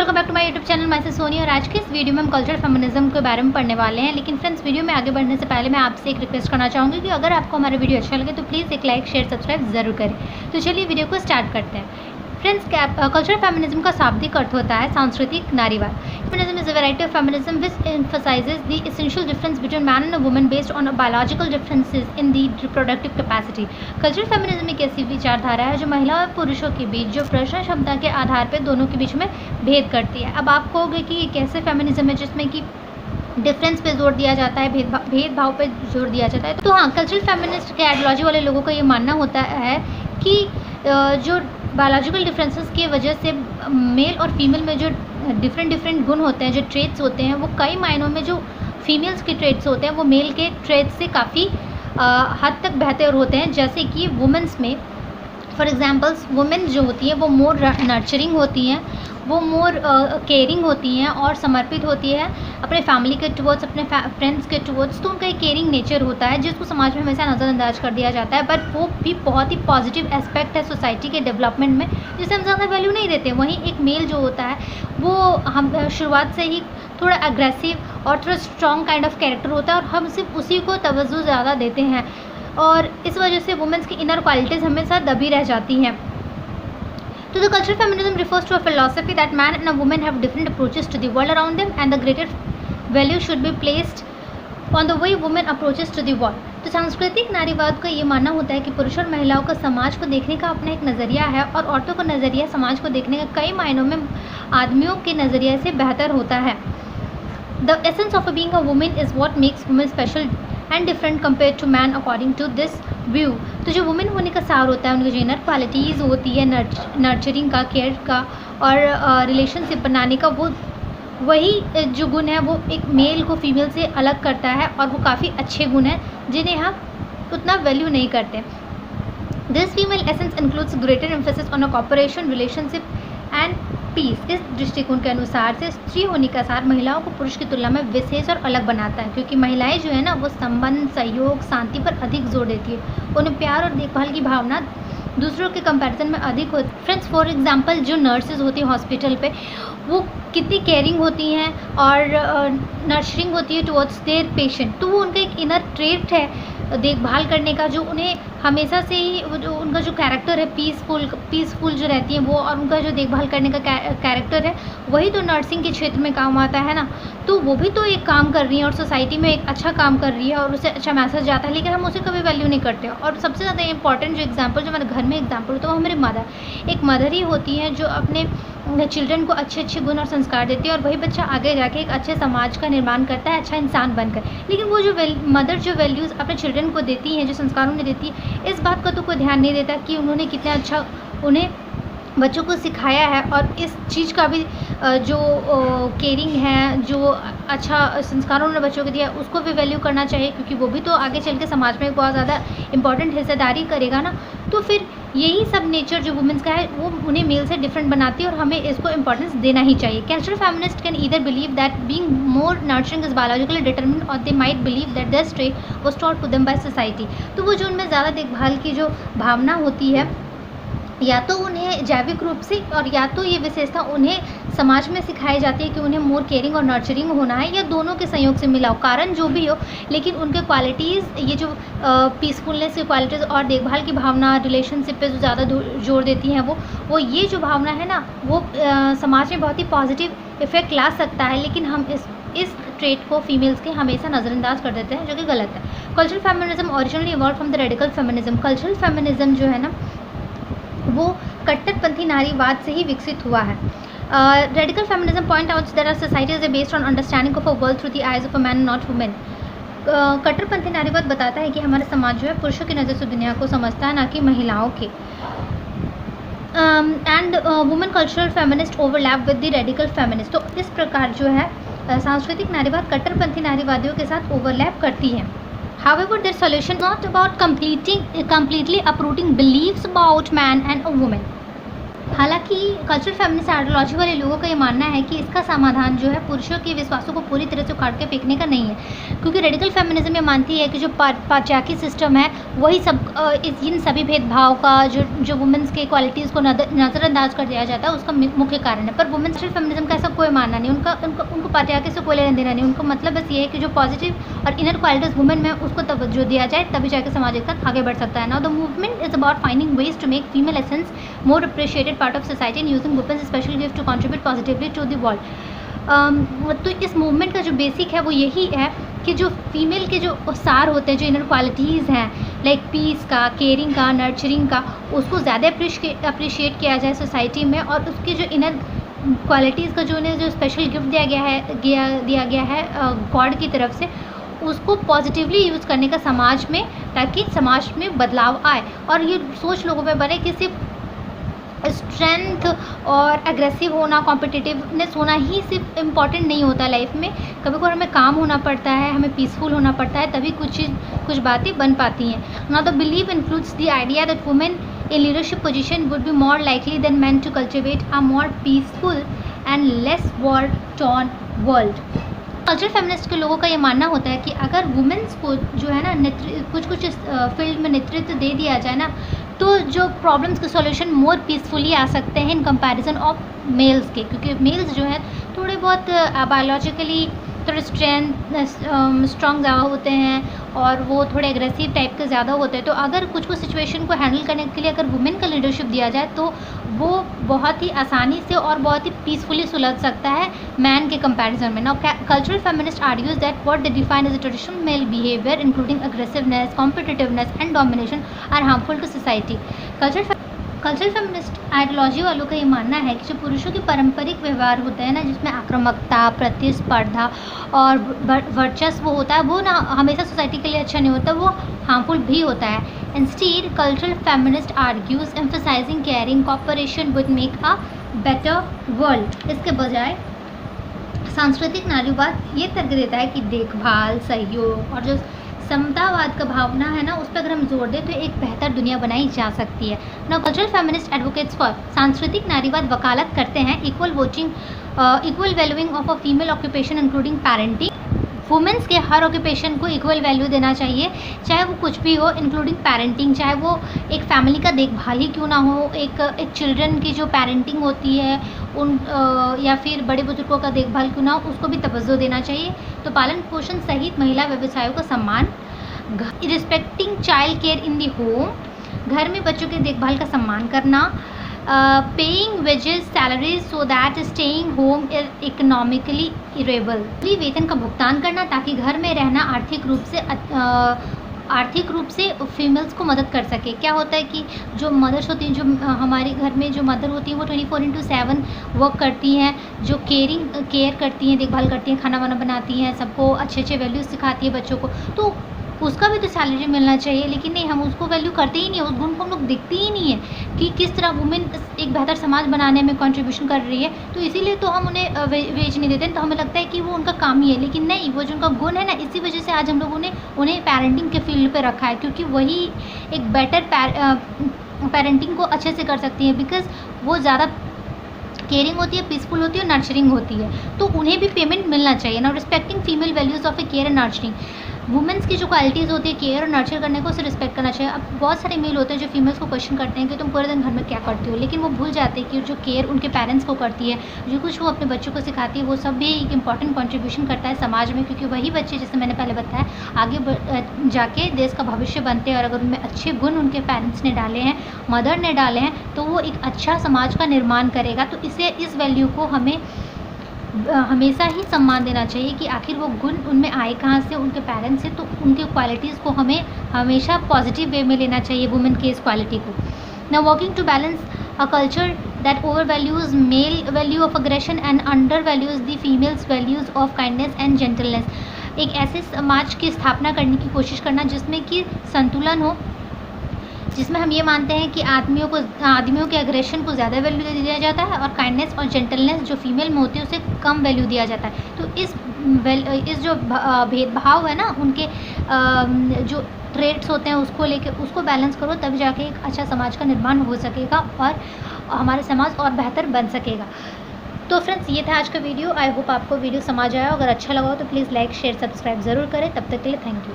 Welcome back to my YouTube channel मैं सोनी। और आज के इस वीडियो में हम कल्चरल फेमिनिज्म के बारे में पढ़ने वाले हैं। लेकिन फ्रेंड्स, वीडियो में आगे बढ़ने से पहले मैं आपसे एक रिक्वेस्ट करना चाहूँगी कि अगर आपको हमारा वीडियो अच्छा लगे तो प्लीज़ एक लाइक शेयर सब्सक्राइब ज़रूर करें। तो चलिए वीडियो को स्टार्ट करते हैं। फ्रेंड्स, कल्चरल फेमिनिज्म का शाब्दिक अर्थ होता है सांस्कृतिक नारीवाद। Feminism is a variety of feminism which emphasizes the essential difference between man and a woman based on biological differences in the reproductive capacity। Cultural feminism एक ऐसी विचारधारा है जो महिला और पुरुषों के बीच जो प्रजनन क्षमता के आधार पर दोनों के बीच में भेद करती है। अब आप कहोगे कि ये कैसे फेमिनिज्म है जिसमें कि डिफरेंस पे जोर दिया जाता है, भेदभाव पे जोर दिया जाता है। तो हाँ, कल्चरल फेमिनिस्ट के आइडियोलॉजी वाले लोगों का ये मानना होता है कि जो बायोलॉजिकल डिफरेंसेस की वजह से मेल और फीमेल में जो डिफरेंट गुण होते हैं, जो ट्रेट्स होते हैं, वो कई मायनों में जो फीमेल्स के ट्रेट्स होते हैं वो मेल के ट्रेट्स से काफ़ी हद तक बेहतर होते हैं। जैसे कि वुमेंस में फॉर एग्जांपल्स वुमेन जो होती हैं वो मोर नर्चरिंग होती हैं, वो मोर केयरिंग होती हैं और समर्पित होती है अपने फैमिली के टुवर्ड्स, अपने फ्रेंड्स के टुवर्ड्स। तो उनका एक केयरिंग नेचर होता है जिसको समाज में हमेशा नज़रअंदाज कर दिया जाता है, बट वो भी बहुत ही पॉजिटिव एस्पेक्ट है सोसाइटी के डेवलपमेंट में, जिसे हम ज़्यादा वैल्यू नहीं देते। वहीं एक मेल जो होता है वो हम शुरुआत से ही थोड़ा अग्रेसिव और थोड़ा स्ट्रॉन्ग काइंड ऑफ कैरेक्टर होता है और हम सिर्फ उसी को तवज्जो ज़्यादा देते हैं और इस वजह से वुमेंस की इनर क्वालिटीज़ हमेशा दबी रह जाती हैं। So the cultural feminism refers to a philosophy that man and a woman have different approaches to the world around them and the greater value should be placed on the way women approaches to the world। तो सांस्कृतिक नारीवाद का ये मानना होता है कि पुरुष और महिलाओं का समाज को देखने का अपना एक नज़रिया है और औरतों का नज़रिया समाज को देखने का कई मायनों में आदमियों के नज़रिए से बेहतर होता है। The essence of being a woman is what makes women special and different compared to man according to this view। तो जो वुमेन होने का सार होता है, उनकी जो इनर क्वालिटीज़ होती है, नर्चरिंग का, केयर का और रिलेशनशिप बनाने का, वो वही जो गुण है वो एक मेल को फीमेल से अलग करता है और वो काफ़ी अच्छे गुण हैं जिन्हें हम उतना वैल्यू नहीं करते। This female essence includes greater emphasis on a cooperation relationship and peace. इस दृष्टिकोण के अनुसार से स्त्री होने का सार महिलाओं को पुरुष की तुलना में विशेष और अलग बनाता है, क्योंकि महिलाएं जो है ना वो संबंध, सहयोग, शांति पर अधिक जोर देती है। उन्हें प्यार और देखभाल की भावना दूसरों के कंपैरिजन में अधिक होती है। फ्रेंड्स, फॉर एग्जांपल जो नर्सेज होती हैं हॉस्पिटल पे, वो कितनी केयरिंग होती हैं और नर्चरिंग होती है टुवर्ड्स देयर पेशेंट। तो वो उनका एक इनर ट्रेट है देखभाल करने का, जो उन्हें हमेशा से ही जो उनका जो कैरेक्टर है पीसफुल जो रहती हैं वो, और उनका जो देखभाल करने का कैरेक्टर है वही तो नर्सिंग के क्षेत्र में काम आता है ना। तो वो भी तो एक काम कर रही है और सोसाइटी में एक अच्छा काम कर रही है और उसे अच्छा मैसेज जाता है, लेकिन हम उसे कभी वैल्यू नहीं करते। और सबसे ज़्यादा इंपॉर्टेंट जो एग्जाम्पल जो हमारे घर में एग्जाम्पल होता है वो हमारी मदर, एक मदर ही होती है जो अपने चिल्ड्रन को अच्छे गुण और संस्कार देती है और वही बच्चा आगे जाके एक अच्छे समाज का निर्माण करता है, अच्छा इंसान बनकर। लेकिन वो जो मदर जो वैल्यूज़ अपने चिल्ड्रन को देती हैं, जो संस्कार उन्हें देती है, इस बात का तो कोई ध्यान नहीं देता कि उन्होंने कितना अच्छा उन्हें बच्चों को सिखाया है। और इस चीज़ का भी जो केयरिंग है, जो अच्छा संस्कार उन्होंने बच्चों को दिया है, उसको भी वैल्यू करना चाहिए, क्योंकि वो भी तो आगे चल के समाज में बहुत ज़्यादा इंपॉर्टेंट हिस्सेदारी करेगा ना। तो फिर यही सब नेचर जो वुमेंस का है वो उन्हें मेल से डिफरेंट बनाती है और हमें इसको इंपॉर्टेंस देना ही चाहिए। Cultural feminist can either believe that being more nurturing is biologically determined और they might believe that this trait was taught to them by society. तो वो जो उनमें ज़्यादा देखभाल की जो भावना होती है, या तो उन्हें जैविक रूप से और या तो ये विशेषता उन्हें समाज में सिखाई जाती है कि उन्हें मोर केयरिंग और नर्चरिंग होना है, या दोनों के संयोग से मिला हो, कारण जो भी हो, लेकिन उनके क्वालिटीज़, ये जो पीसफुलनेस की क्वालिटीज़ और देखभाल की भावना, रिलेशनशिप पे जो ज़्यादा जोर देती हैं वो ये जो भावना है ना वो समाज में बहुत ही पॉजिटिव इफेक्ट ला सकता है। लेकिन हम इस ट्रेट को फीमेल्स के हमेशा नज़रअंदाज कर देते हैं, जो कि गलत है। Cultural feminism originally evolve from the radical feminism. Cultural feminism जो है ना वो कट्टरपंथी नारीवाद से ही विकसित हुआ है। Radical feminism point out that our society is based on understanding of a world through the eyes of a man not women. कट्टरपंथी नारीवाद बताता है कि हमारा समाज जो है पुरुषों की नज़र से दुनिया को समझता है, ना कि महिलाओं के। And women cultural feminist overlap with the radical feminist. तो इस प्रकार जो है सांस्कृतिक नारीवाद कट्टरपंथी नारीवादियों के साथ ओवरलैप करती है। However, their solution is not about completely uprooting beliefs about man and a woman. हालांकि कल्चरल फेमिनिस्ट आइडियोलॉजी वाले लोगों का ये मानना है कि इसका समाधान जो है पुरुषों के विश्वासों को पूरी तरह से उखाड़ के फेंकने का नहीं है, क्योंकि रेडिकल फेमिनिज्म ये मानती है कि जो पाट्रियार्की सिस्टम है वही सब इन सभी भेदभाव का जो वुमेंस के क्वालिटीज़ को नज़रअंदाज कर दिया जाता है उसका मुख्य कारण है। पर वुमेन फेमिनिज्म का ऐसा कोई मानना नहीं, उनको पाट्रियार्की से कोई लेना देना नहीं। उनको मतलब बस ये है कि जो पॉजिटिव और इनर क्वालिटीज़ वुमेन में उसको तवज्जो दिया जाए, तभी जाकर समाज एक साथ आगे बढ़ सकता है। Now the movement is about finding ways to make female essence more appreciated part of society and using women's special gift to contribute positively to the world। तो इस मूवमेंट का जो बेसिक है वो यही है कि जो फीमेल के जो सार होते हैं, जो इनर क्वालिटीज़ हैं लाइक पीस का, केयरिंग का, नर्चरिंग का, उसको ज़्यादा अप्रिशिएट किया जाए सोसाइटी में, और उसकी जो इनर क्वालिटीज़ का जो उन्हें जो स्पेशल गिफ्ट दिया गया है गॉड की तरफ से, उसको पॉजिटिवली यूज़ करने का समाज में, ताकि समाज में बदलाव आए और ये सोच लोगों में बने कि सिर्फ स्ट्रेंथ और एग्रेसिव होना, कॉम्पिटिटिवनेस होना ही सिर्फ इम्पॉर्टेंट नहीं होता लाइफ में। कभी कभी हमें काम होना पड़ता है, हमें पीसफुल होना पड़ता है, तभी कुछ बातें बन पाती हैं। Now the believe includes the idea that women in leadership position would be more likely than man to cultivate a more peaceful and less war torn world. Cultural feminist के लोगों का ये मानना होता है कि अगर वुमेन्स को जो है ना कुछ फील्ड में नेतृत्व दे दिया जाए ना, तो जो प्रॉब्लम्स के सॉल्यूशन मोर पीसफुली आ सकते हैं इन कंपैरिजन ऑफ मेल्स के, क्योंकि मेल्स जो है थोड़े बहुत बायोलॉजिकली थोड़े स्ट्रॉन्ग ज़्यादा होते हैं और वो थोड़े एग्रेसिव टाइप के ज़्यादा होते हैं। तो अगर कुछ सिचुएशन को हैंडल करने के लिए अगर वुमेन का लीडरशिप दिया जाए तो वो बहुत ही आसानी से और बहुत ही पीसफुली सुलझ सकता है मैन के कंपैरिजन में। Now cultural feminist argues that what they define as a traditional male behaviour including aggressiveness, competitiveness and domination are harmful to society. Cultural feminist ideology वालों का ये मानना है कि जो पुरुषों के पारंपरिक व्यवहार होते हैं ना, जिसमें आक्रामकता, प्रतिस्पर्धा और वर्चस्व होता है, वो ना हमेशा सोसाइटी के लिए अच्छा नहीं होता, वो हार्मफुल भी होता है। Instead cultural feminist argues emphasising caring cooperation would make a better world. इसके बजाय सांस्कृतिक नारीवाद ये तर्क देता है कि देखभाल, सहयोग और जो समतावाद का भावना है ना, उस पर अगर हम जोर दें तो एक बेहतर दुनिया बनाई जा सकती है। Now cultural feminist advocates for सांस्कृतिक नारीवाद वकालत करते हैं equal valuing of a female occupation including parenting. Women's के हर ऑक्यूपेशन को इक्वल वैल्यू देना चाहिए, चाहे वो कुछ भी हो, इंक्लूडिंग पेरेंटिंग, चाहे वो एक फैमिली का देखभाल ही क्यों ना हो, एक चिल्ड्रन की जो पेरेंटिंग होती है या फिर बड़े बुजुर्गों का देखभाल क्यों ना हो, उसको भी तवज्जो देना चाहिए। तो पालन पोषण सहित महिला व्यवसायों का सम्मान, respecting child care in the home, घर में बच्चों के देखभाल का सम्मान करना, paying wages salaries so that staying home is economically arable, free वेतन का भुगतान करना ताकि घर में रहना आर्थिक रूप से फीमेल्स को मदद कर सके। क्या होता है कि जो मदर्स होती हैं, जो हमारे घर में जो मदर होती हैं, वो 24/7 वर्क करती हैं, जो केयर करती हैं, देखभाल करती हैं, खाना वाना बनाती हैं, सबको अच्छे अच्छे वैल्यूज़ सिखाती है बच्चों को, तो उसका भी तो सैलरी मिलना चाहिए। लेकिन नहीं, हम उसको वैल्यू करते ही नहीं है, उस गुण को हम लोग देखते ही नहीं है कि किस तरह वुमेन एक बेहतर समाज बनाने में कंट्रीब्यूशन कर रही है। तो इसीलिए तो हम उन्हें वेज नहीं देते, तो हमें लगता है कि वो उनका काम ही है, लेकिन नहीं, वो जो उनका गुण है ना, इसी वजह से आज हम लोगों ने उन्हें पेरेंटिंग के फील्ड पे रखा है, क्योंकि वही एक बेटर पेरेंटिंग को अच्छे से कर सकती है, बिकॉज वो ज़्यादा केयरिंग होती है, पीसफुल होती है और नर्चरिंग होती है, तो उन्हें भी पेमेंट मिलना चाहिए ना। Respecting female values of A care and nurturing, women's की जो क्वालिटीज़ होती है केयर और नर्चर करने को, उसे रिस्पेक्ट करना चाहिए। अब बहुत सारे मेल होते हैं जो फीमेल्स को क्वेश्चन करते हैं कि तुम पूरे दिन घर में क्या करती हो, लेकिन वो भूल जाते हैं कि जो केयर उनके पेरेंट्स को करती है, जो कुछ वो अपने बच्चों को सिखाती है, वो सब भी एक इंपॉर्टेंट कंट्रीब्यूशन करता है समाज में, क्योंकि वही बच्चे, जैसे मैंने पहले बताया, आगे जाके देश का भविष्य बनते हैं। और अगर उनमें अच्छे गुण उनके पेरेंट्स ने डाले हैं, मदर ने डाले हैं, तो वो एक अच्छा समाज का निर्माण करेगा। तो इस वैल्यू को हमें हमेशा ही सम्मान देना चाहिए कि आखिर वो गुण उनमें आए कहाँ से, उनके पेरेंट्स से, तो उनके क्वालिटीज़ को हमें हमेशा पॉजिटिव वे में लेना चाहिए वुमेन की इस क्वालिटी को। Now working to balance a culture that overvalues male value of aggression and undervalues the females values of kindness and gentleness, एक ऐसे समाज की स्थापना करने की कोशिश करना जिसमें कि संतुलन हो, जिसमें हम ये मानते हैं कि आदमियों के एग्रेशन को ज़्यादा वैल्यू दिया जाता है और काइंडनेस और जेंटलनेस जो फीमेल में होती है उसे कम वैल्यू दिया जाता है। तो इस जो भेदभाव है ना, उनके जो ट्रेट्स होते हैं उसको लेके उसको बैलेंस करो, तब जाके एक अच्छा समाज का निर्माण हो सकेगा। हमारा समाज और बेहतर बन सकेगा। तो फ्रेंड्स ये था आज का वीडियो। आई होप आपको वीडियो समझ आया। अगर अच्छा लगा हो तो प्लीज़ लाइक शेयर सब्सक्राइब ज़रूर करें। तब तक के लिए थैंक यू।